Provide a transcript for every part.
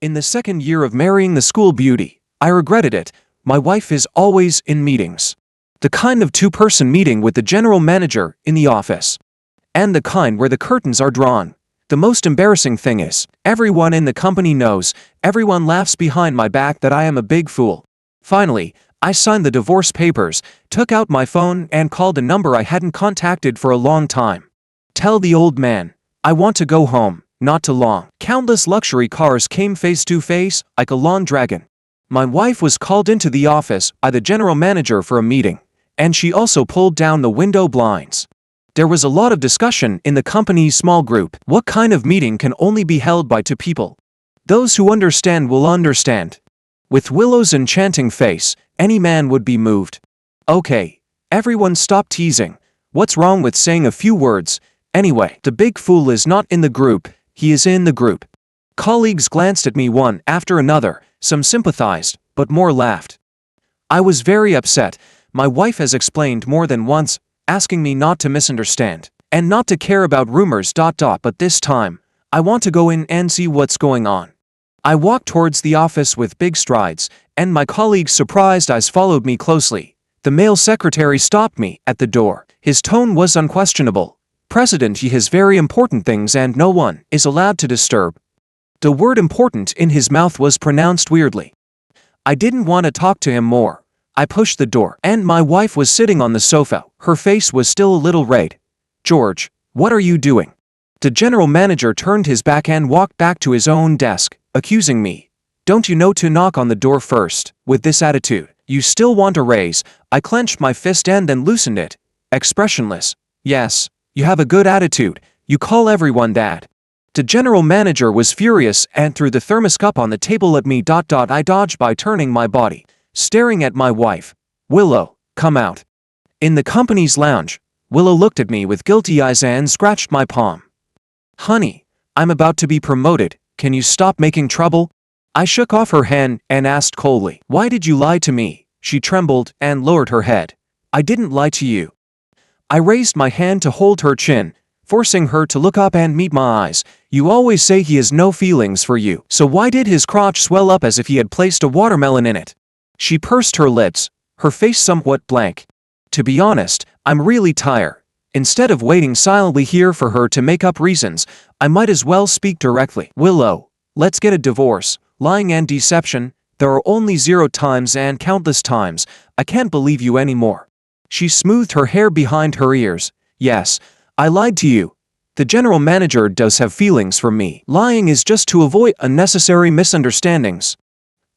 In the second year of marrying the school beauty, I regretted it. My wife is always in meetings. The kind of two-person meeting with the general manager in the office. And the kind where the curtains are drawn. The most embarrassing thing is, everyone in the company knows, everyone laughs behind my back that I am a big fool. Finally, I signed the divorce papers, took out my phone and called a number I hadn't contacted for a long time. Tell the old man, I want to go home. Not too long. Countless luxury cars came face to face, like a lawn dragon. My wife was called into the office by the general manager for a meeting, and she also pulled down the window blinds. There was a lot of discussion in the company's small group. What kind of meeting can only be held by two people? Those who understand will understand. With Willow's enchanting face, any man would be moved. Okay, everyone stop teasing. What's wrong with saying a few words? Anyway, the big fool is not in the group. He is in the group. Colleagues glanced at me one after another, some sympathized, but more laughed. I was very upset. My wife has explained more than once, asking me not to misunderstand, and not to care about rumors. But this time, I want to go in and see what's going on. I walked towards the office with big strides, and my colleague's surprised eyes followed me closely. The male secretary stopped me at the door. His tone was unquestionable. President, he has very important things and no one is allowed to disturb. The word important in his mouth was pronounced weirdly. I didn't want to talk to him more. I pushed the door, and my wife was sitting on the sofa. Her face was still a little red. George, what are you doing? The general manager turned his back and walked back to his own desk, accusing me. Don't you know to knock on the door first? With this attitude, you still want a raise? I clenched my fist and then loosened it. Expressionless. Yes. You have a good attitude. You call everyone that. The general manager was furious and threw the thermos cup on the table at me. I dodged by turning my body, staring at my wife. Willow, come out. In the company's lounge, Willow looked at me with guilty eyes and scratched my palm. Honey, I'm about to be promoted. Can you stop making trouble? I shook off her hand and asked coldly, why did you lie to me? She trembled and lowered her head. I didn't lie to you. I raised my hand to hold her chin, forcing her to look up and meet my eyes. You always say he has no feelings for you, so why did his crotch swell up as if he had placed a watermelon in it? She pursed her lips, her face somewhat blank. To be honest, I'm really tired. Instead of waiting silently here for her to make up reasons, I might as well speak directly. Willow, let's get a divorce. Lying and deception, there are only 0 times and countless times. I can't believe you anymore. She smoothed her hair behind her ears. Yes, I lied to you. The general manager does have feelings for me. Lying is just to avoid unnecessary misunderstandings.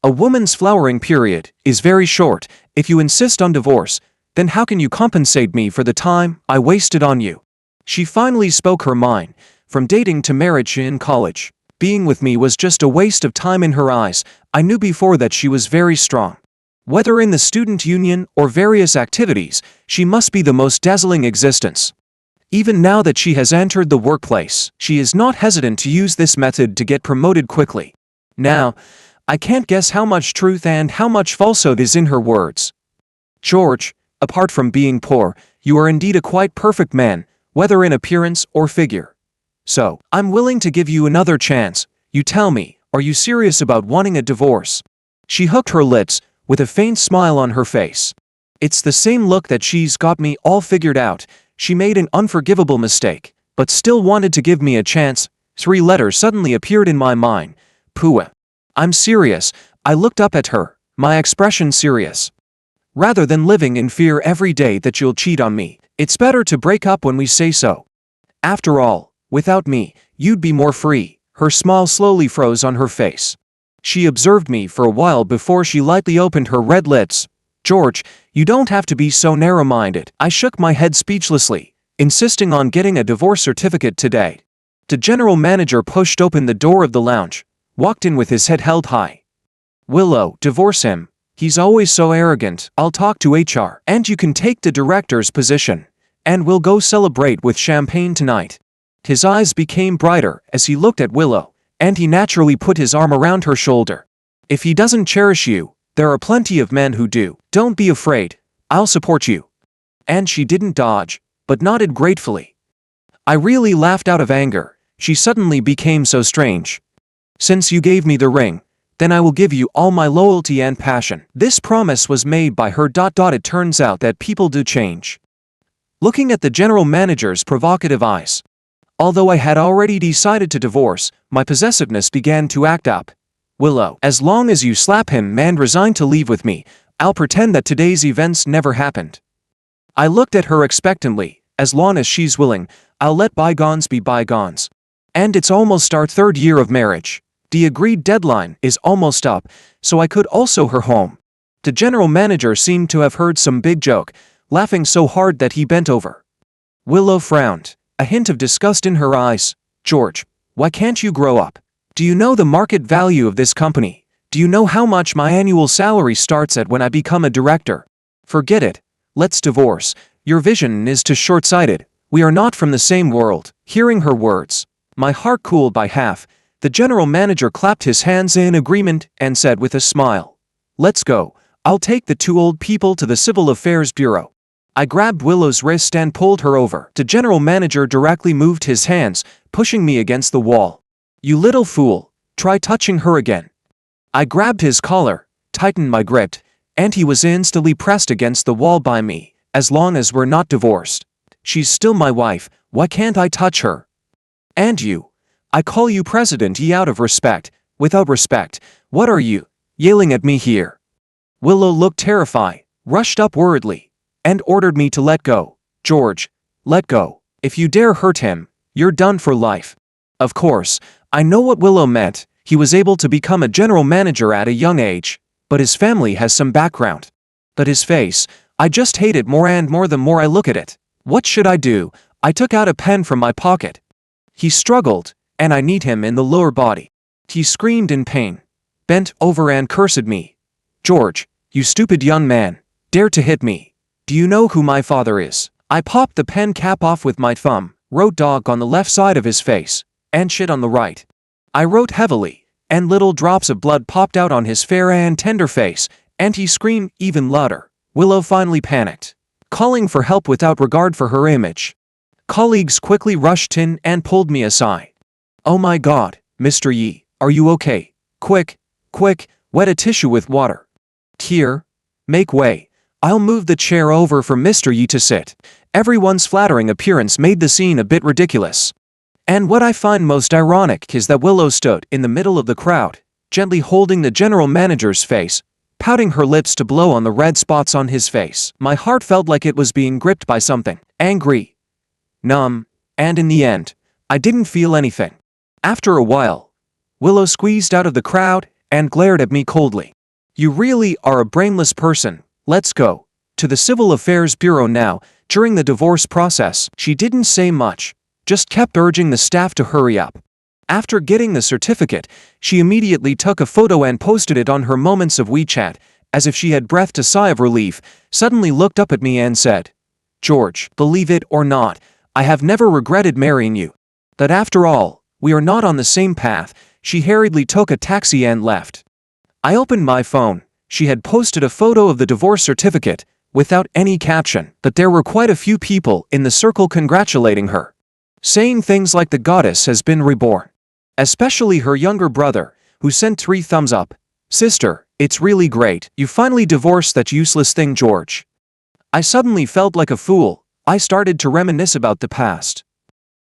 A woman's flowering period is very short. If you insist on divorce, then how can you compensate me for the time I wasted on you? She finally spoke her mind. From dating to marriage in college, being with me was just a waste of time in her eyes. I knew before that she was very strong. Whether in the student union or various activities, she must be the most dazzling existence. Even now that she has entered the workplace, she is not hesitant to use this method to get promoted quickly. Now, I can't guess how much truth and how much falsehood is in her words. George, apart from being poor, you are indeed a quite perfect man, whether in appearance or figure. So, I'm willing to give you another chance. You tell me, are you serious about wanting a divorce? She hooked her lips, with a faint smile on her face. It's the same look that she's got me all figured out. She made an unforgivable mistake, but still wanted to give me a chance. 3 letters suddenly appeared in my mind. Pua. I'm serious. I looked up at her, my expression serious. Rather than living in fear every day that you'll cheat on me, it's better to break up when we say so. After all, without me, you'd be more free. Her smile slowly froze on her face. She observed me for a while before she lightly opened her red lips. George, you don't have to be so narrow-minded. I shook my head speechlessly, insisting on getting a divorce certificate today. The general manager pushed open the door of the lounge, walked in with his head held high. Willow, divorce him. He's always so arrogant. I'll talk to HR, and you can take the director's position, and we'll go celebrate with champagne tonight. His eyes became brighter as he looked at Willow, and he naturally put his arm around her shoulder. If he doesn't cherish you, there are plenty of men who do. Don't be afraid. I'll support you. And she didn't dodge, but nodded gratefully. I really laughed out of anger. She suddenly became so strange. Since you gave me the ring, then I will give you all my loyalty and passion. This promise was made by her. It turns out that people do change. Looking at the general manager's provocative eyes. Although I had already decided to divorce, my possessiveness began to act up. Willow, as long as you slap him and resign to leave with me, I'll pretend that today's events never happened. I looked at her expectantly. As long as she's willing, I'll let bygones be bygones. And it's almost our 3rd year of marriage. The agreed deadline is almost up, so I could also her home. The general manager seemed to have heard some big joke, laughing so hard that he bent over. Willow frowned, a hint of disgust in her eyes. George, why can't you grow up? Do you know the market value of this company? Do you know how much my annual salary starts at when I become a director? Forget it. Let's divorce. Your vision is too short-sighted. We are not from the same world. Hearing her words, my heart cooled by half. The general manager clapped his hands in agreement and said with a smile, "Let's go. I'll take the 2 old people to the Civil Affairs Bureau." I grabbed Willow's wrist and pulled her over. The general manager directly moved his hands, pushing me against the wall. "You little fool, try touching her again." I grabbed his collar, tightened my grip, and he was instantly pressed against the wall by me. As long as we're not divorced, she's still my wife. Why can't I touch her? And you? I call you President out of respect. Without respect, what are you yelling at me here? Willow looked terrified, rushed up worriedly, and ordered me to let go. "George, let go. If you dare hurt him, you're done for life." Of course, I know what Willow meant. He was able to become a general manager at a young age, but his family has some background. But his face, I just hate it more and more the more I look at it. What should I do? I took out a pen from my pocket. He struggled, and I kneed him in the lower body. He screamed in pain, bent over and cursed me. "George, you stupid young man, dare to hit me. Do you know who my father is?" I popped the pen cap off with my thumb, wrote "dog" on the left side of his face, and "shit" on the right. I wrote heavily, and little drops of blood popped out on his fair and tender face, and he screamed even louder. Willow finally panicked, calling for help without regard for her image. Colleagues quickly rushed in and pulled me aside. "Oh my God, Mr. Yi, are you okay? Quick, quick, wet a tissue with water. Here, make way. I'll move the chair over for Mr. Yi to sit." Everyone's flattering appearance made the scene a bit ridiculous. And what I find most ironic is that Willow stood in the middle of the crowd, gently holding the general manager's face, pouting her lips to blow on the red spots on his face. My heart felt like it was being gripped by something angry, numb, and in the end, I didn't feel anything. After a while, Willow squeezed out of the crowd and glared at me coldly. "You really are a brainless person. Let's go to the Civil Affairs Bureau now." During the divorce process, she didn't say much, just kept urging the staff to hurry up. After getting the certificate, she immediately took a photo and posted it on her Moments of WeChat. As if she had breathed a sigh of relief, suddenly looked up at me and said, "George, believe it or not, I have never regretted marrying you. That after all, we are not on the same path." She hurriedly took a taxi and left. I opened my phone. She had posted a photo of the divorce certificate, without any caption, but there were quite a few people in the circle congratulating her, saying things like the goddess has been reborn. Especially her younger brother, who sent 3 thumbs up. "Sister, it's really great. You finally divorced that useless thing, George." I suddenly felt like a fool. I started to reminisce about the past.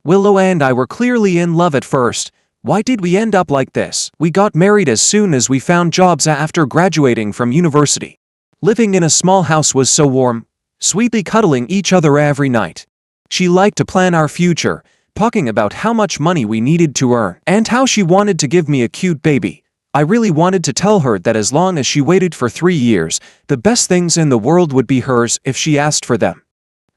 Willow and I were clearly in love at first. Why did we end up like this? We got married as soon as we found jobs after graduating from university. Living in a small house was so warm, sweetly cuddling each other every night. She liked to plan our future, talking about how much money we needed to earn, and how she wanted to give me a cute baby. I really wanted to tell her that as long as she waited for 3 years, the best things in the world would be hers if she asked for them.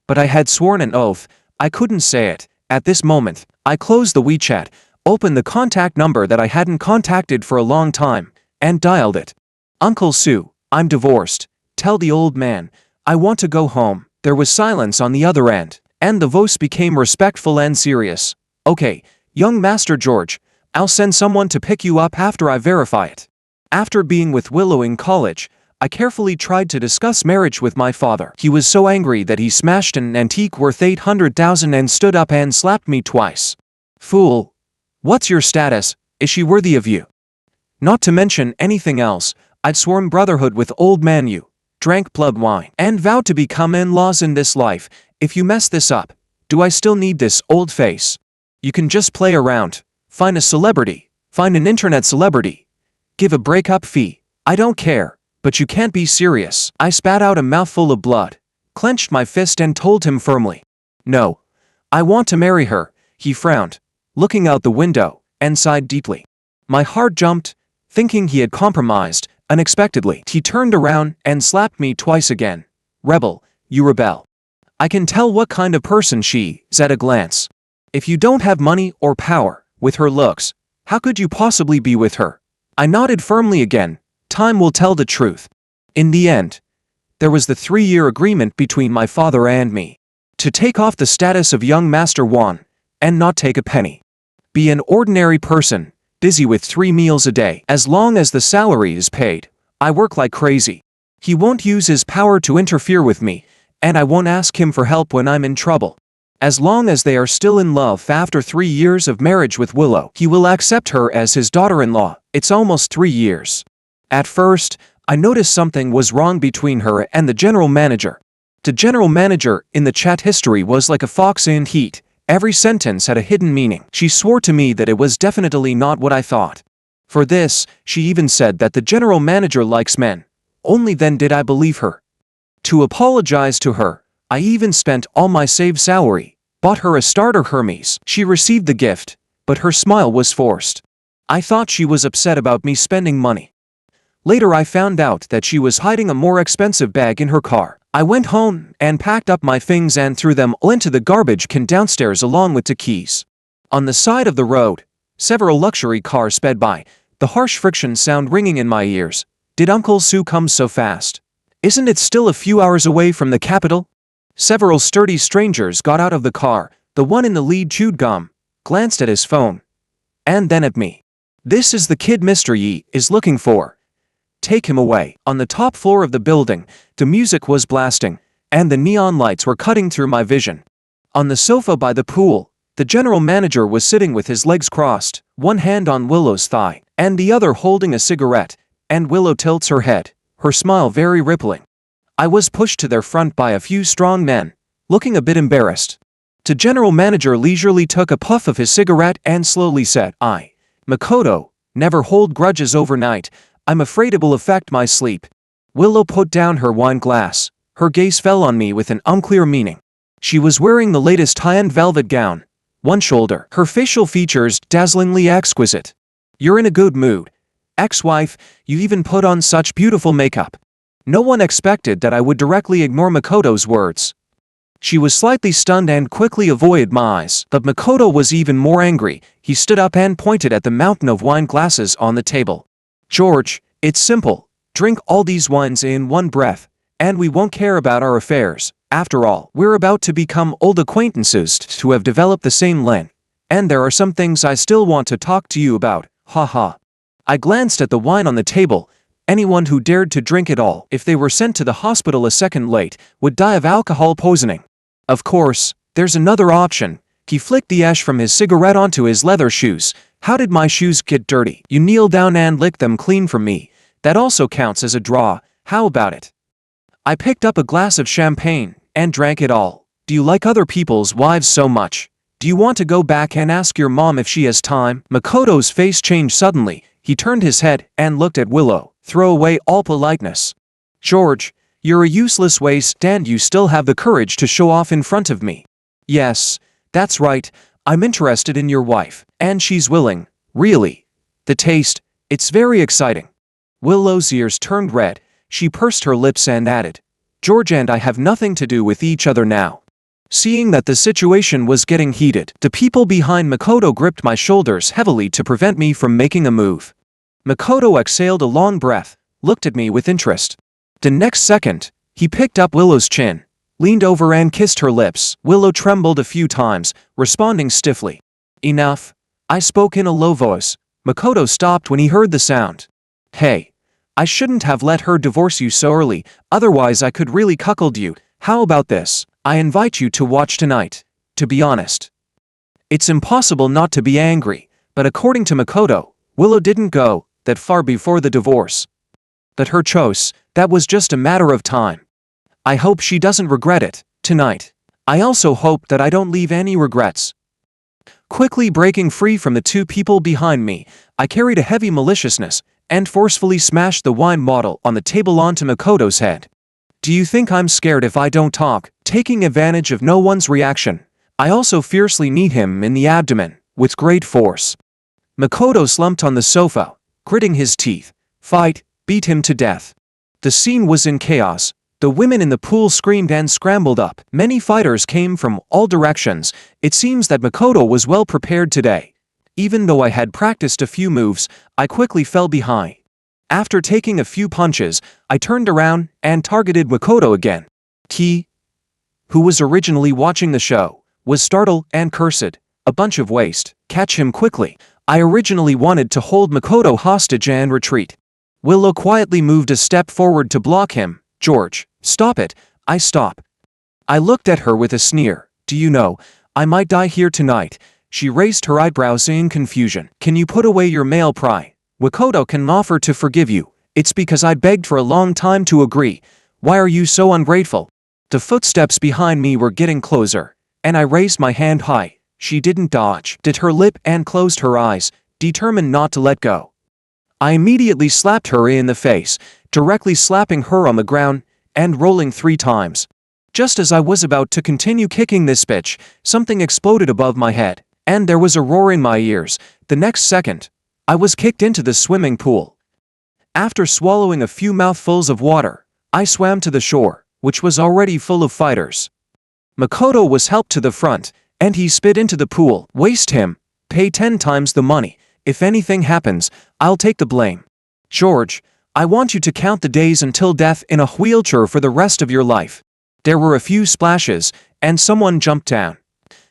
But I had sworn an oath, I couldn't say it. At this moment, I closed the WeChat, opened the contact number that I hadn't contacted for a long time, and dialed it. "Uncle Sue, I'm divorced. Tell the old man, I want to go home." There was silence on the other end, and the voice became respectful and serious. "Okay, young Master George, I'll send someone to pick you up after I verify it." After being with Willow in college, I carefully tried to discuss marriage with my father. He was so angry that he smashed an antique worth 800,000 and stood up and slapped me twice. "Fool! What's your status? Is she worthy of you? Not to mention anything else, I'd sworn brotherhood with old man you, drank blood wine, and vowed to become in-laws in this life. If you mess this up, do I still need this old face? You can just play around, find a celebrity, find an internet celebrity, give a breakup fee, I don't care, but you can't be serious. I spat out a mouthful of blood, clenched my fist and told him firmly, no, I want to marry her. He frowned, looking out the window, and sighed deeply. My heart jumped, thinking he had compromised. Unexpectedly, he turned around and slapped me twice again. Rebel, you rebel. I can tell what kind of person she is at a glance. If you don't have money or power, with her looks, how could you possibly be with her? I nodded firmly again. Time will tell the truth. In the end, there was the 3-year agreement between my father and me. To take off the status of young Master Wan, and not take a penny. Be an ordinary person, busy with 3 meals a day. As long as the salary is paid, I work like crazy. He won't use his power to interfere with me, and I won't ask him for help when I'm in trouble. As long as they are still in love after 3 years of marriage with Willow, he will accept her as his daughter-in-law. It's almost 3 years. At first, I noticed something was wrong between her and the general manager. The general manager in the chat history was like a fox in heat. Every sentence had a hidden meaning. She swore to me that it was definitely not what I thought. For this, she even said that the general manager likes men. Only then did I believe her. To apologize to her, I even spent all my saved salary, bought her a starter Hermes. She received the gift, but her smile was forced. I thought she was upset about me spending money. Later I found out that she was hiding a more expensive bag in her car. I went home and packed up my things and threw them all into the garbage can downstairs along with the keys. On the side of the road, several luxury cars sped by, the harsh friction sound ringing in my ears. Did Uncle Sue come so fast? Isn't it still a few hours away from the capital? Several sturdy strangers got out of the car. The one in the lead chewed gum, glanced at his phone, and then at me. This is the kid Mr. Yi is looking for. Take him away. On the top floor of the building, the music was blasting, and the neon lights were cutting through my vision. On the sofa by the pool, the general manager was sitting with his legs crossed, one hand on Willow's thigh, and the other holding a cigarette, and Willow tilts her head, her smile very rippling. I was pushed to their front by a few strong men, looking a bit embarrassed. The general manager leisurely took a puff of his cigarette and slowly said, Makoto, never hold grudges overnight. I'm afraid it will affect my sleep. Willow put down her wine glass. Her gaze fell on me with an unclear meaning. She was wearing the latest high-end velvet gown, one shoulder, her facial features dazzlingly exquisite. You're in a good mood. Ex-wife, you even put on such beautiful makeup. No one expected that I would directly ignore Makoto's words. She was slightly stunned and quickly avoided my eyes, but Makoto was even more angry. He stood up and pointed at the mountain of wine glasses on the table. George, it's simple. Drink all these wines in one breath, and we won't care about our affairs. After all, we're about to become old acquaintances to have developed the same len. And there are some things I still want to talk to you about, haha. I glanced at the wine on the table. Anyone who dared to drink it all, if they were sent to the hospital a second late, would die of alcohol poisoning. Of course, there's another option. He flicked the ash from his cigarette onto his leather shoes. How did my shoes get dirty? You kneel down and lick them clean for me. That also counts as a draw. How about it? I picked up a glass of champagne and drank it all. Do you like other people's wives so much? Do you want to go back and ask your mom if she has time? Makoto's face changed suddenly. He turned his head and looked at Willow. Throw away all politeness. George, you're a useless waste and you still have the courage to show off in front of me. Yes, that's right. I'm interested in your wife, and she's willing. Really. The taste, it's very exciting. Willow's ears turned red. She pursed her lips and added, George and I have nothing to do with each other now. Seeing that the situation was getting heated, the people behind Makoto gripped my shoulders heavily to prevent me from making a move. Makoto exhaled a long breath, looked at me with interest. The next second, he picked up Willow's chin, leaned over and kissed her lips. Willow trembled a few times, responding stiffly. Enough. I spoke in a low voice. Makoto stopped when he heard the sound. Hey, I shouldn't have let her divorce you so early, otherwise I could really cuckold you. How about this? I invite you to watch tonight. To be honest, it's impossible not to be angry, But according to Makoto, Willow didn't go that far before the divorce. That her choice, that was just a matter of time. I hope she doesn't regret it tonight. I also hope that I don't leave any regrets. Quickly breaking free from the two people behind me, I carried a heavy maliciousness and forcefully smashed the wine bottle on the table onto Makoto's head. Do you think I'm scared if I don't talk? Taking advantage of no one's reaction, I also fiercely kneed him in the abdomen with great force. Makoto slumped on the sofa, gritting his teeth. Fight, beat him to death. The scene was in chaos. The women in the pool screamed and scrambled up. Many fighters came from all directions. It seems that Makoto was well prepared today. Even though I had practiced a few moves, I quickly fell behind. After taking a few punches, I turned around and targeted Makoto again. He, who was originally watching the show, was startled and cursed. A bunch of waste. Catch him quickly. I originally wanted to hold Makoto hostage and retreat. Willow quietly moved a step forward to block him. George, stop it. I stop. I looked at her with a sneer. Do you know, I might die here tonight. She raised her eyebrows in confusion. Can you put away your male pride? Makoto can offer to forgive you. It's because I begged for a long time to agree. Why are you so ungrateful? The footsteps behind me were getting closer, and I raised my hand high. She didn't dodge, did her lip and closed her eyes, determined not to let go. I immediately slapped her in the face, directly slapping her on the ground and rolling 3 times. Just as I was about to continue kicking this bitch, something exploded above my head, and there was a roar in my ears. The next second, I was kicked into the swimming pool. After swallowing a few mouthfuls of water, I swam to the shore, which was already full of fighters. Makoto was helped to the front, and he spit into the pool. Waste him. Pay 10 times the money. If anything happens, I'll take the blame. George, I want you to count the days until death in a wheelchair for the rest of your life. There were a few splashes, and someone jumped down.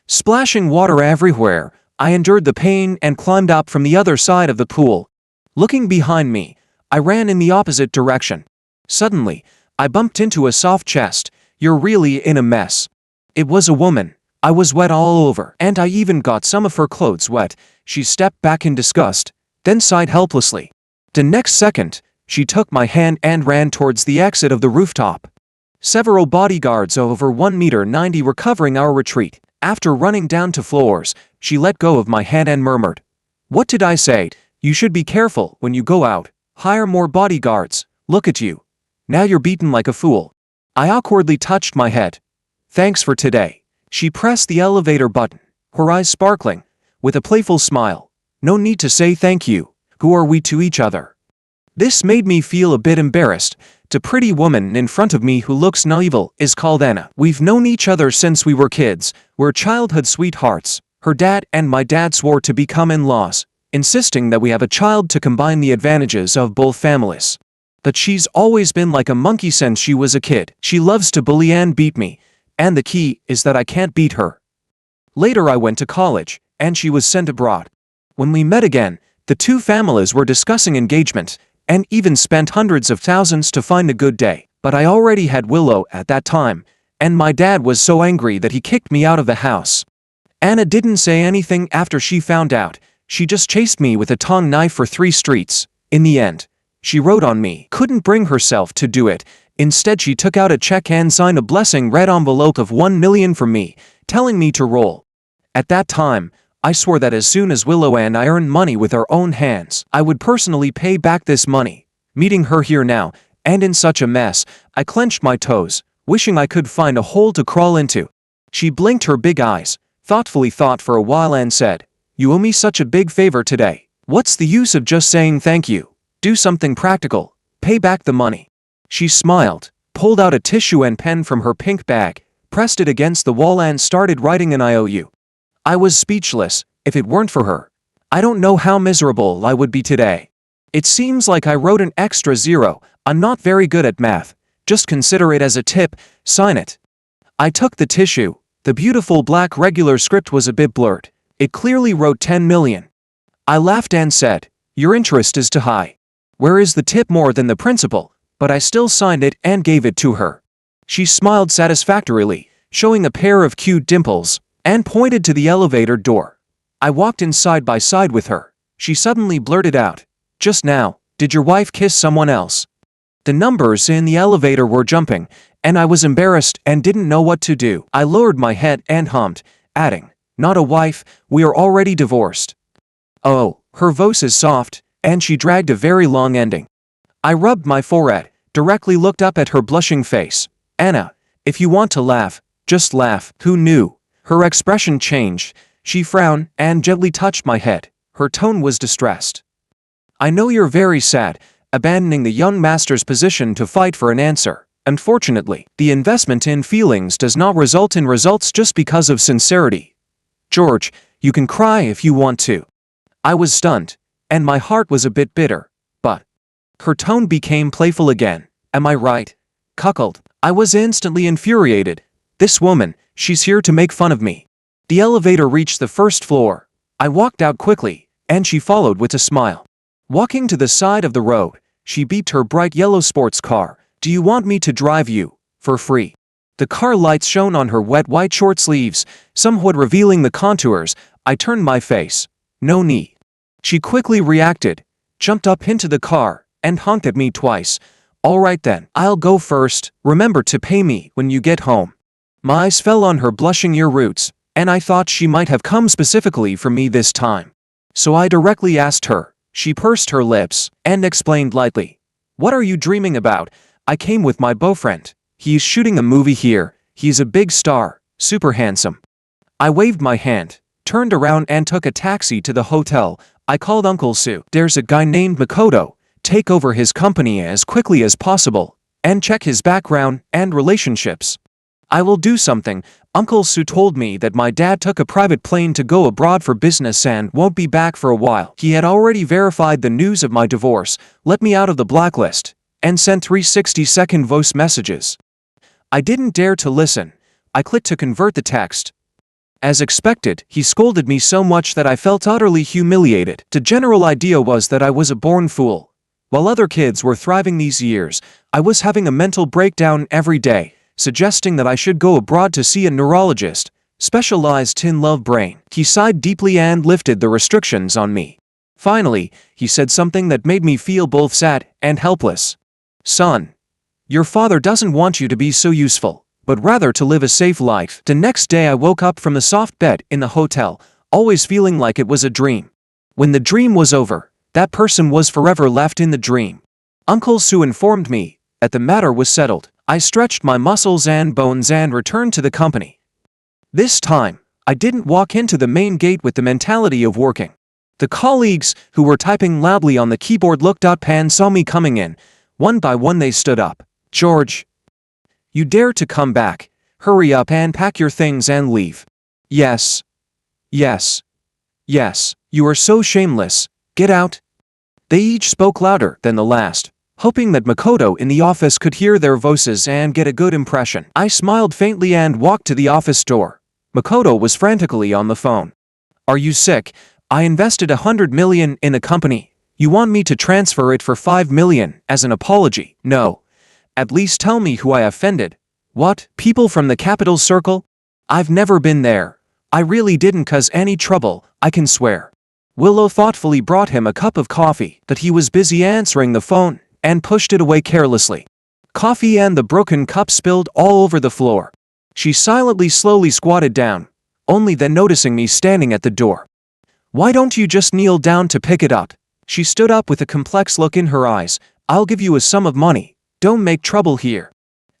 Splashing water everywhere, I endured the pain and climbed up from the other side of the pool. Looking behind me, I ran in the opposite direction. Suddenly, I bumped into a soft chest. You're really in a mess. It was a woman. I was wet all over, and I even got some of her clothes wet. She stepped back in disgust, then sighed helplessly. The next second, she took my hand and ran towards the exit of the rooftop. Several bodyguards over 1.90 meters were covering our retreat. After running down to floors, she let go of my hand and murmured, "What did I say? You should be careful when you go out. Hire more bodyguards. Look at you. Now you're beaten like a fool." I awkwardly touched my head. "Thanks for today." She pressed the elevator button, her eyes sparkling, with a playful smile. "No need to say thank you. Who are we to each other?" This made me feel a bit embarrassed. The pretty woman in front of me who looks naive is called Anna. We've known each other since we were kids. We're childhood sweethearts. Her dad and my dad swore to become in-laws, insisting that we have a child to combine the advantages of both families. But she's always been like a monkey since she was a kid. She loves to bully and beat me, and the key is that I can't beat her. Later I went to college, and she was sent abroad. When we met again, the two families were discussing engagement, and even spent hundreds of thousands to find a good day. But I already had Willow at that time, and my dad was so angry that he kicked me out of the house. Anna didn't say anything after she found out. She just chased me with a tongue knife for 3 streets. In the end, she wrote on me. Couldn't bring herself to do it. Instead, she took out a check and signed a blessing red envelope of 1 million for me, telling me to roll. At that time, I swore that as soon as Willow and I earned money with our own hands, I would personally pay back this money. Meeting her here now, and in such a mess, I clenched my toes, wishing I could find a hole to crawl into. She blinked her big eyes, thoughtfully thought for a while and said, "You owe me such a big favor today. What's the use of just saying thank you? Do something practical. Pay back the money." She smiled, pulled out a tissue and pen from her pink bag, pressed it against the wall and started writing an IOU. I was speechless. If it weren't for her, I don't know how miserable I would be today. It seems like I wrote an extra 0. I'm not very good at math. Just consider it as a tip. Sign it. I took the tissue. The beautiful black regular script was a bit blurred. It clearly wrote 10 million. I laughed and said, "Your interest is too high. Where is the tip more than the principal?" But I still signed it and gave it to her. She smiled satisfactorily, showing a pair of cute dimples, and pointed to the elevator door. I walked in side by side with her. She suddenly blurted out, "Just now, did your wife kiss someone else?" The numbers in the elevator were jumping, and I was embarrassed and didn't know what to do. I lowered my head and hummed, adding, "Not a wife, we are already divorced." Oh, her voice is soft, and she dragged a very long ending. I rubbed my forehead, directly looked up at her blushing face. "Anna, if you want to laugh, just laugh." Who knew? Her expression changed. She frowned and gently touched my head. Her tone was distressed. "I know you're very sad," abandoning the young master's position to fight for an answer. "Unfortunately, the investment in feelings does not result in results just because of sincerity. George, you can cry if you want to." I was stunned, and my heart was a bit bitter, but her tone became playful again. "Am I right? Cuckold." I was instantly infuriated. This woman, she's here to make fun of me. The elevator reached the first floor. I walked out quickly, and she followed with a smile. Walking to the side of the road, she beeped her bright yellow sports car. "Do you want me to drive you? For free?" The car lights shone on her wet white short sleeves, somewhat revealing the contours. I turned my face. "No need." She quickly reacted, jumped up into the car, and honked at me twice. "All right then, I'll go first. Remember to pay me when you get home." My eyes fell on her blushing ear roots, and I thought she might have come specifically for me this time. So I directly asked her. She pursed her lips and explained lightly, "What are you dreaming about? I came with my boyfriend. He's shooting a movie here. He's a big star, super handsome." I waved my hand, turned around and took a taxi to the hotel. I called Uncle Sue. "There's a guy named Makoto. Take over his company as quickly as possible, and check his background and relationships." "I will do something." Uncle Sue told me that my dad took a private plane to go abroad for business and won't be back for a while. He had already verified the news of my divorce, let me out of the blacklist, and sent 360-second voice messages. I didn't dare to listen. I clicked to convert the text. As expected, he scolded me so much that I felt utterly humiliated. The general idea was that I was a born fool. While other kids were thriving these years, I was having a mental breakdown every day, suggesting that I should go abroad to see a neurologist, specialized in love brain. He sighed deeply and lifted the restrictions on me. Finally, he said something that made me feel both sad and helpless. "Son, your father doesn't want you to be so useful, but rather to live a safe life." The next day I woke up from the soft bed in the hotel, always feeling like it was a dream. When the dream was over, that person was forever left in the dream. Uncle Sue informed me that the matter was settled. I stretched my muscles and bones and returned to the company. This time, I didn't walk into the main gate with the mentality of working. The colleagues who were typing loudly on the keyboard looked up and saw me coming in. One by one they stood up. "George, you dare to come back? Hurry up and pack your things and leave." "Yes. Yes. Yes. You are so shameless. Get out." They each spoke louder than the last, hoping that Makoto in the office could hear their voices and get a good impression. I smiled faintly and walked to the office door. Makoto was frantically on the phone. "Are you sick? I invested 100 million in a company. You want me to transfer it for 5 million as an apology?" "No. At least tell me who I offended." "What? People from the capital circle? I've never been there. I really didn't cause any trouble, I can swear." Willow thoughtfully brought him a cup of coffee, but he was busy answering the phone and pushed it away carelessly. Coffee and the broken cup spilled all over the floor. She slowly squatted down, only then noticing me standing at the door. "Why don't you just kneel down to pick it up?" She stood up with a complex look in her eyes. "I'll give you a sum of money. Don't make trouble here."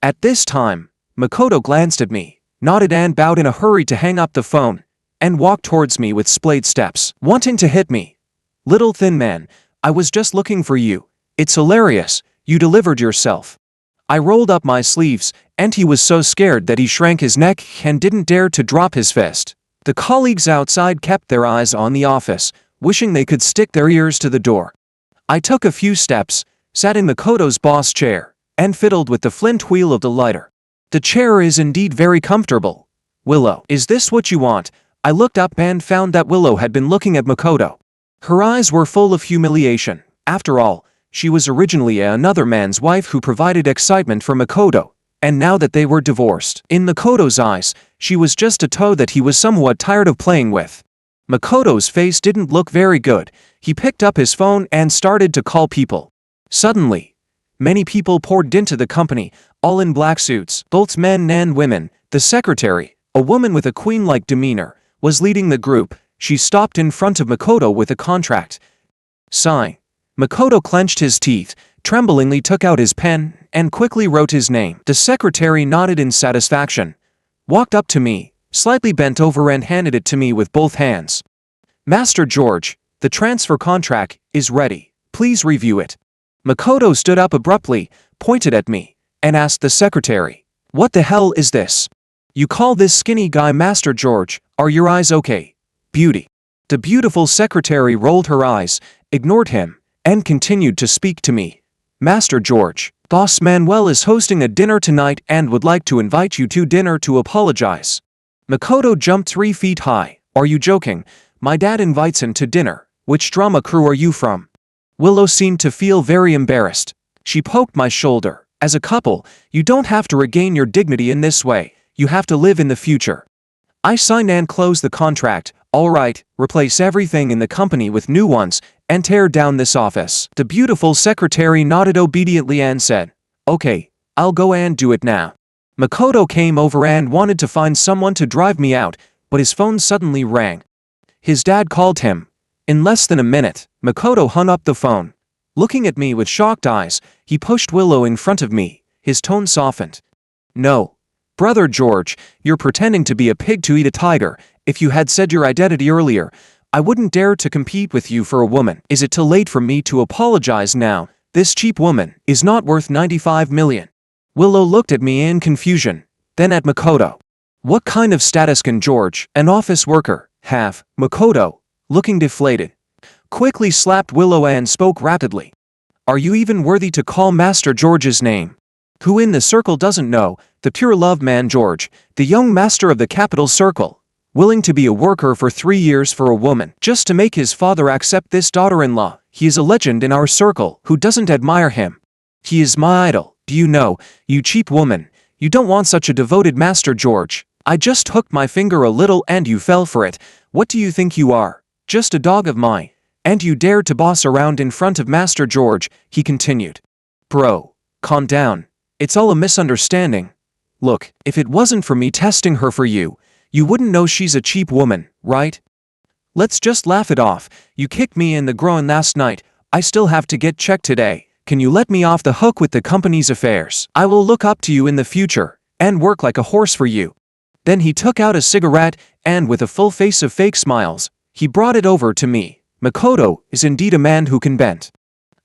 At this time, Makoto glanced at me, nodded and bowed in a hurry to hang up the phone, and walked towards me with splayed steps, wanting to hit me. "Little thin man, I was just looking for you. It's hilarious, you delivered yourself." I rolled up my sleeves, and he was so scared that he shrank his neck and didn't dare to drop his fist. The colleagues outside kept their eyes on the office, wishing they could stick their ears to the door. I took a few steps, sat in Makoto's boss chair, and fiddled with the flint wheel of the lighter. "The chair is indeed very comfortable. Willow, is this what you want?" I looked up and found that Willow had been looking at Makoto. Her eyes were full of humiliation. After all, she was originally another man's wife who provided excitement for Makoto, and now that they were divorced, in Makoto's eyes, she was just a toy that he was somewhat tired of playing with. Makoto's face didn't look very good. He picked up his phone and started to call people. Suddenly, many people poured into the company, all in black suits, both men and women. The secretary, a woman with a queen-like demeanor, was leading the group. She stopped in front of Makoto with a contract. Sign. Makoto clenched his teeth, tremblingly took out his pen, and quickly wrote his name. The secretary nodded in satisfaction, walked up to me, slightly bent over and handed it to me with both hands. Master George, the transfer contract is ready. Please review it. Makoto stood up abruptly, pointed at me, and asked the secretary, "What the hell is this? You call this skinny guy Master George? Are your eyes okay? Beauty." The beautiful secretary rolled her eyes, ignored him, and continued to speak to me. "Master George, Boss Manuel is hosting a dinner tonight and would like to invite you to dinner to apologize." Makoto jumped 3 feet high. "Are you joking? My dad invites him to dinner. Which drama crew are you from?" Willow seemed to feel very embarrassed. She poked my shoulder. "As a couple, you don't have to regain your dignity in this way. You have to live in the future." I signed and closed the contract. "All right, replace everything in the company with new ones, and tear down this office." The beautiful secretary nodded obediently and said, "Okay, I'll go and do it now." Makoto came over and wanted to find someone to drive me out, but his phone suddenly rang. His dad called him. In less than a minute, Makoto hung up the phone. Looking at me with shocked eyes, he pushed Willow in front of me. His tone softened. "No. Brother George, you're pretending to be a pig to eat a tiger. If you had said your identity earlier, I wouldn't dare to compete with you for a woman. Is it too late for me to apologize now? This cheap woman is not worth 95 million. Willow looked at me in confusion, then at Makoto. "What kind of status can George, an office worker, have?" Makoto, looking deflated, quickly slapped Willow and spoke rapidly. "Are you even worthy to call Master George's name? Who in the circle doesn't know the pure love man George, the young master of the capital circle, willing to be a worker for 3 years for a woman, just to make his father accept this daughter-in-law? He is a legend in our circle. Who doesn't admire him? He is my idol. Do you know, you cheap woman, you don't want such a devoted Master George. I just hooked my finger a little and you fell for it. What do you think you are? Just a dog of mine. And you dared to boss around in front of Master George," he continued. "Bro, calm down. It's all a misunderstanding. Look, if it wasn't for me testing her for you, you wouldn't know she's a cheap woman, right? Let's just laugh it off. You kicked me in the groin last night. I still have to get checked today. Can you let me off the hook with the company's affairs? I will look up to you in the future and work like a horse for you." Then he took out a cigarette and, with a full face of fake smiles, he brought it over to me. Makoto is indeed a man who can bend.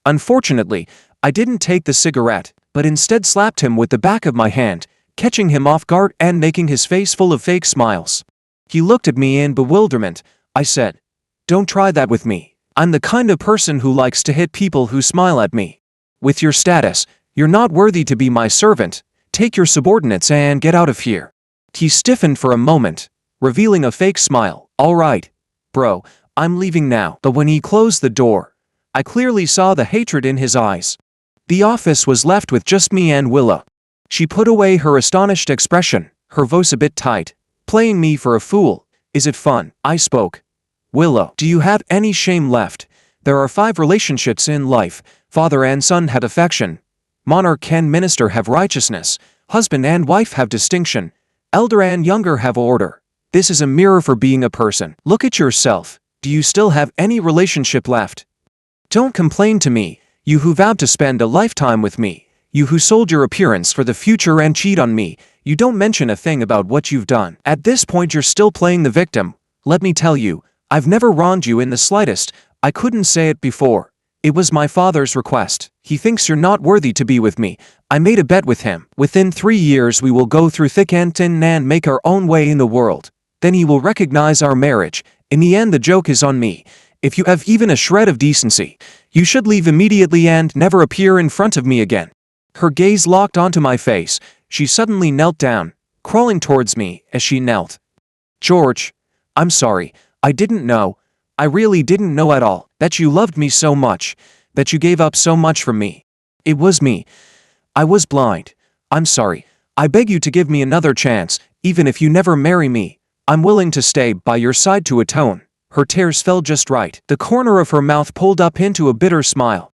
Unfortunately, I didn't take the cigarette, but instead slapped him with the back of my hand, catching him off guard and making his face full of fake smiles. He looked at me in bewilderment. I said, "Don't try that with me. I'm the kind of person who likes to hit people who smile at me. With your status, you're not worthy to be my servant. Take your subordinates and get out of here." He stiffened for a moment, revealing a fake smile. "All right, bro, I'm leaving now." But when he closed the door, I clearly saw the hatred in his eyes. The office was left with just me and Willow. She put away her astonished expression, her voice a bit tight. "Playing me for a fool. Is it fun?" I spoke. "Willow, do you have any shame left? There are 5 relationships in life. Father and son have affection. Monarch and minister have righteousness. Husband and wife have distinction. Elder and younger have order. This is a mirror for being a person. Look at yourself. Do you still have any relationship left? Don't complain to me, you who vowed to spend a lifetime with me. You who sold your appearance for the future and cheat on me. You don't mention a thing about what you've done. At this point you're still playing the victim. Let me tell you, I've never wronged you in the slightest. I couldn't say it before. It was my father's request. He thinks you're not worthy to be with me. I made a bet with him. Within 3 years we will go through thick and thin and make our own way in the world. Then he will recognize our marriage. In the end the joke is on me. If you have even a shred of decency, you should leave immediately and never appear in front of me again." Her gaze locked onto my face. She suddenly knelt down, crawling towards me as she knelt. "George, I'm sorry. I didn't know. I really didn't know at all that you loved me so much, that you gave up so much for me. It was me. I was blind. I'm sorry. I beg you to give me another chance, even if you never marry me. I'm willing to stay by your side to atone. Her tears fell just right. The corner of her mouth pulled up into a bitter smile.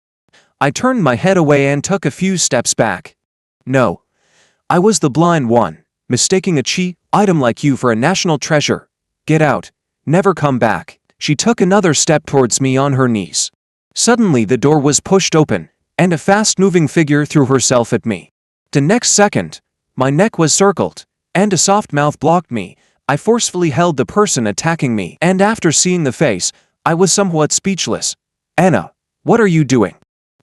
I turned my head away and took a few steps back. No. I was the blind one, mistaking a cheap item like you for a national treasure. Get out. Never come back. She took another step towards me on her knees. Suddenly the door was pushed open, and a fast-moving figure threw herself at me. The next second, my neck was circled, and a soft mouth blocked me. I forcefully held the person attacking me, and after seeing the face, I was somewhat speechless. Anna, what are you doing?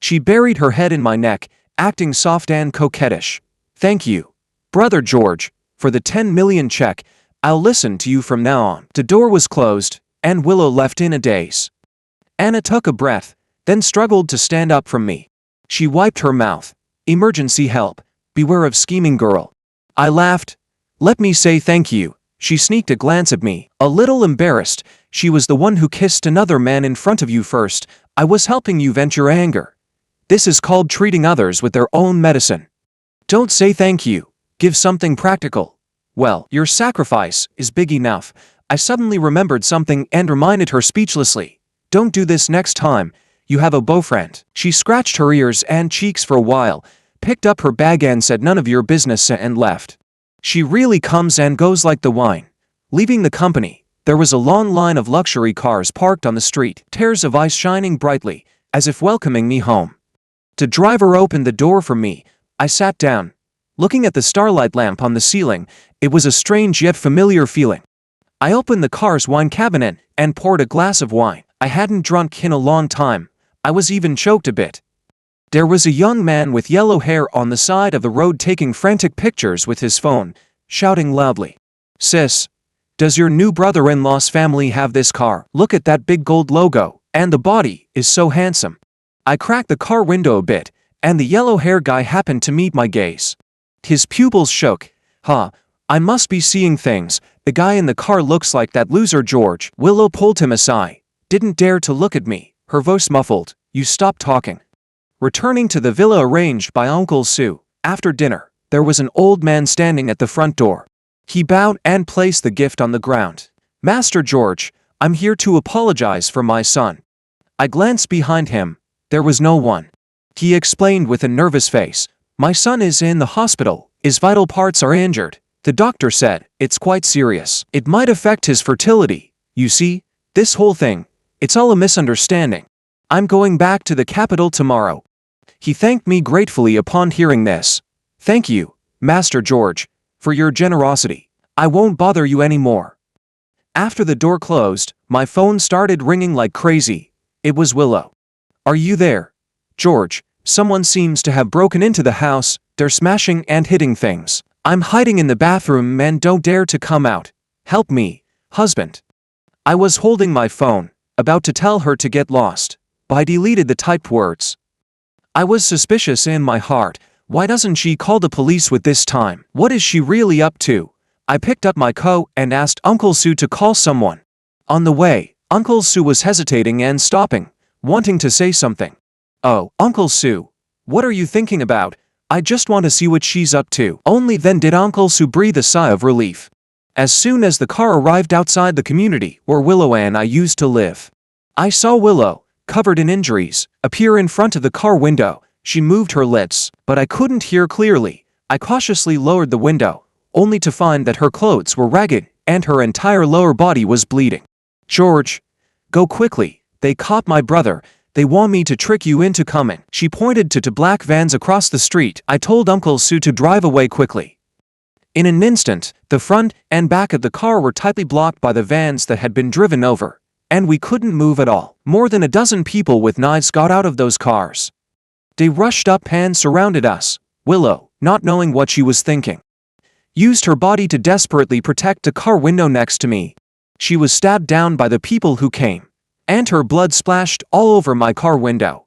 She buried her head in my neck, acting soft and coquettish. Thank you, Brother George, for the 10 million check. I'll listen to you from now on. The door was closed, and Willow left in a daze. Anna took a breath, then struggled to stand up from me. She wiped her mouth. Emergency help. Beware of scheming girl. I laughed. Let me say thank you. She sneaked a glance at me, a little embarrassed. She was the one who kissed another man in front of you first. I was helping you vent your anger. This is called treating others with their own medicine. Don't say thank you. Give something practical. Well, your sacrifice is big enough. I suddenly remembered something and reminded her speechlessly. Don't do this next time. You have a boyfriend. She scratched her ears and cheeks for a while, picked up her bag and said none of your business and left. She really comes and goes like the wine. Leaving the company, there was a long line of luxury cars parked on the street, tears of ice shining brightly, as if welcoming me home. The driver opened the door for me. I sat down. Looking at the starlight lamp on the ceiling, it was a strange yet familiar feeling. I opened the car's wine cabinet and poured a glass of wine. I hadn't drunk in a long time. I was even choked a bit. There was a young man with yellow hair on the side of the road taking frantic pictures with his phone, shouting loudly. Sis, does your new brother-in-law's family have this car? Look at that big gold logo, and the body is so handsome. I cracked the car window a bit, and the yellow-haired guy happened to meet my gaze. His pupils shook. I must be seeing things. The guy in the car looks like that loser George. Willow pulled him aside. Didn't dare to look at me, her voice muffled. You stop talking. Returning to the villa arranged by Uncle Sue, after dinner, there was an old man standing at the front door. He bowed and placed the gift on the ground. Master George, I'm here to apologize for my son. I glanced behind him. There was no one. He explained with a nervous face. My son is in the hospital. His vital parts are injured. The doctor said, it's quite serious. It might affect his fertility. You see, this whole thing, it's all a misunderstanding. I'm going back to the capital tomorrow. He thanked me gratefully upon hearing this. Thank you, Master George, for your generosity. I won't bother you anymore. After the door closed, my phone started ringing like crazy. It was Willow. Are you there? George, someone seems to have broken into the house. They're smashing and hitting things. I'm hiding in the bathroom and don't dare to come out. Help me, husband. I was holding my phone, about to tell her to get lost, but I deleted the typed words. I was suspicious in my heart. Why doesn't she call the police with this time? What is she really up to? I picked up my coat and asked Uncle Sue to call someone. On the way, Uncle Sue was hesitating and stopping, wanting to say something. Oh, Uncle Sue, what are you thinking about? I just want to see what she's up to. Only then did Uncle Sue breathe a sigh of relief. As soon as the car arrived outside the community where Willow and I used to live, I saw Willow, covered in injuries, appear in front of the car window. She moved her lips, but I couldn't hear clearly. I cautiously lowered the window, only to find that her clothes were ragged and her entire lower body was bleeding. George, go quickly. They caught my brother. They want me to trick you into coming. She pointed to two black vans across the street. I told Uncle Sue to drive away quickly. In an instant, the front and back of the car were tightly blocked by the vans that had been driven over, and we couldn't move at all. More than a dozen people with knives got out of those cars. They rushed up and surrounded us. Willow, not knowing what she was thinking, used her body to desperately protect the car window next to me. She was stabbed down by the people who came, and her blood splashed all over my car window.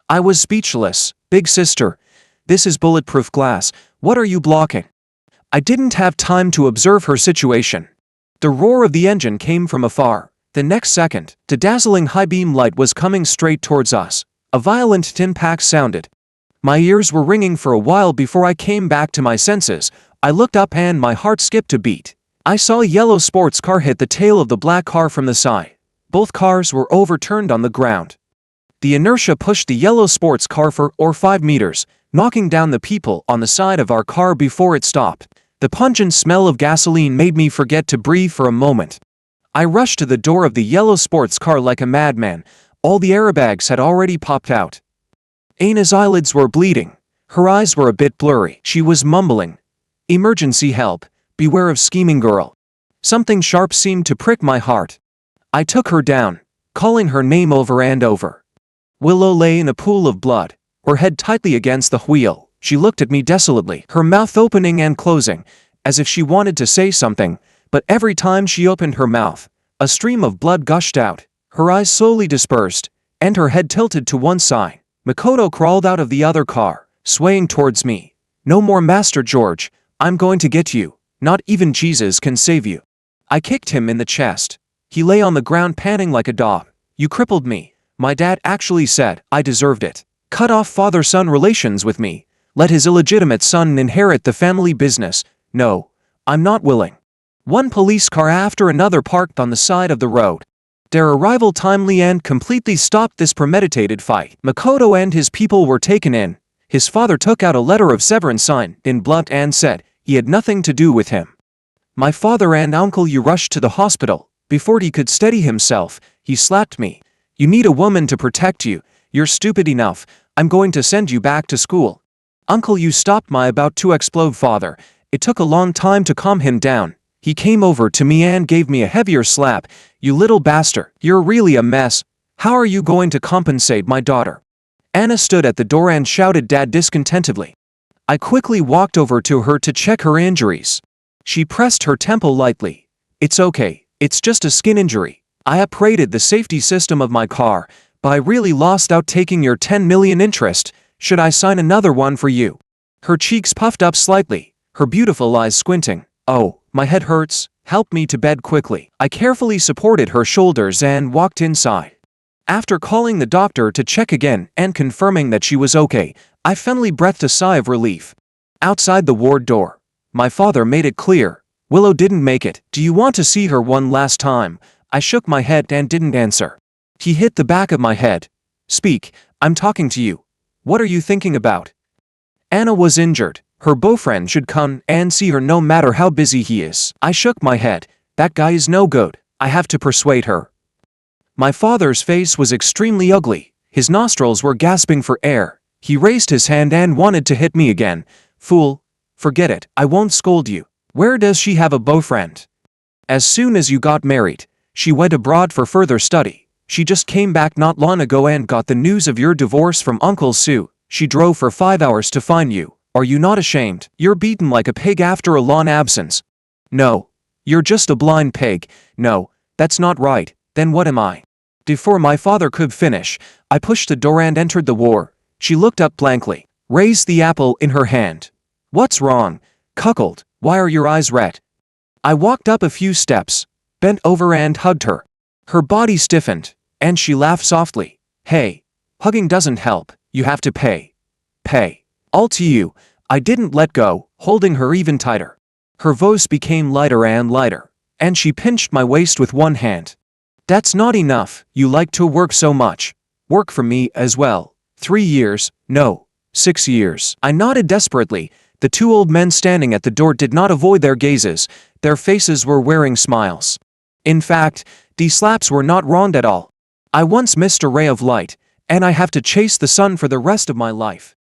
I was speechless. Big sister, this is bulletproof glass. What are you blocking? I didn't have time to observe her situation. The roar of the engine came from afar. The next second, the dazzling high-beam light was coming straight towards us. A violent impact sounded. My ears were ringing for a while before I came back to my senses. I looked up and my heart skipped a beat. I saw a yellow sports car hit the tail of the black car from the side. Both cars were overturned on the ground. The inertia pushed the yellow sports car for 5 meters, knocking down the people on the side of our car before it stopped. The pungent smell of gasoline made me forget to breathe for a moment. I rushed to the door of the yellow sports car like a madman. All the airbags had already popped out. Anna's eyelids were bleeding. Her eyes were a bit blurry. She was mumbling, "Emergency help, beware of scheming girl." Something sharp seemed to prick my heart. I took her down, calling her name over and over. Willow lay in a pool of blood, her head tightly against the wheel. She looked at me desolately, her mouth opening and closing, as if she wanted to say something, but every time she opened her mouth, a stream of blood gushed out. Her eyes slowly dispersed, and her head tilted to one side. Makoto crawled out of the other car, swaying towards me. "No more, Master George. I'm going to get you. Not even Jesus can save you." I kicked him in the chest. He lay on the ground panting like a dog. "You crippled me. My dad actually said I deserved it. Cut off father-son relations with me. Let his illegitimate son inherit the family business. No, I'm not willing." One police car after another parked on the side of the road. Their arrival timely and completely stopped this premeditated fight. Makoto and his people were taken in. His father took out a letter of severance signed in blood and said he had nothing to do with him. My father and Uncle Yu rushed to the hospital. Before he could steady himself, he slapped me. "You need a woman to protect you. You're stupid enough. I'm going to send you back to school." Uncle Yu stopped my about to explode father. It took a long time to calm him down. He came over to me and gave me a heavier slap. "You little bastard, you're really a mess. How are you going to compensate my daughter?" Anna stood at the door and shouted Dad discontentedly. I quickly walked over to her to check her injuries. She pressed her temple lightly. "It's okay, it's just a skin injury. I upgraded the safety system of my car, but I really lost out taking your 10 million interest. Should I sign another one for you?" Her cheeks puffed up slightly, her beautiful eyes squinting. "Oh, my head hurts. Help me to bed quickly." I carefully supported her shoulders and walked inside. After calling the doctor to check again and confirming that she was okay, I finally breathed a sigh of relief. Outside the ward door, my father made it clear, "Willow didn't make it. Do you want to see her one last time?" I shook my head and didn't answer. He hit the back of my head. "Speak, I'm talking to you. What are you thinking about?" Anna was injured. Her boyfriend should come and see her no matter how busy he is. I shook my head. "That guy is no good. I have to persuade her." My father's face was extremely ugly. His nostrils were gasping for air. He raised his hand and wanted to hit me again. "Fool. Forget it. I won't scold you. Where does she have a boyfriend?" "As soon as you got married, she went abroad for further study. She just came back not long ago and got the news of your divorce from Uncle Sue. She drove for 5 hours to find you. Are you not ashamed? You're beaten like a pig after a long absence." "No. You're just a blind pig." "No, that's not right. Then what am I?" Before my father could finish, I pushed the door and entered the war. She looked up blankly, raised the apple in her hand. "What's wrong? Cuckold, why are your eyes red?" I walked up a few steps, bent over and hugged her. Her body stiffened, and she laughed softly. "Hey, hugging doesn't help. You have to pay. Pay. All to you." I didn't let go, holding her even tighter. Her voice became lighter and lighter, and she pinched my waist with one hand. "That's not enough. You like to work so much. Work for me as well. 3 years, no, 6 years." I nodded desperately. The two old men standing at the door did not avoid their gazes. Their faces were wearing smiles. In fact, these slaps were not wrong at all. I once missed a ray of light, and I have to chase the sun for the rest of my life.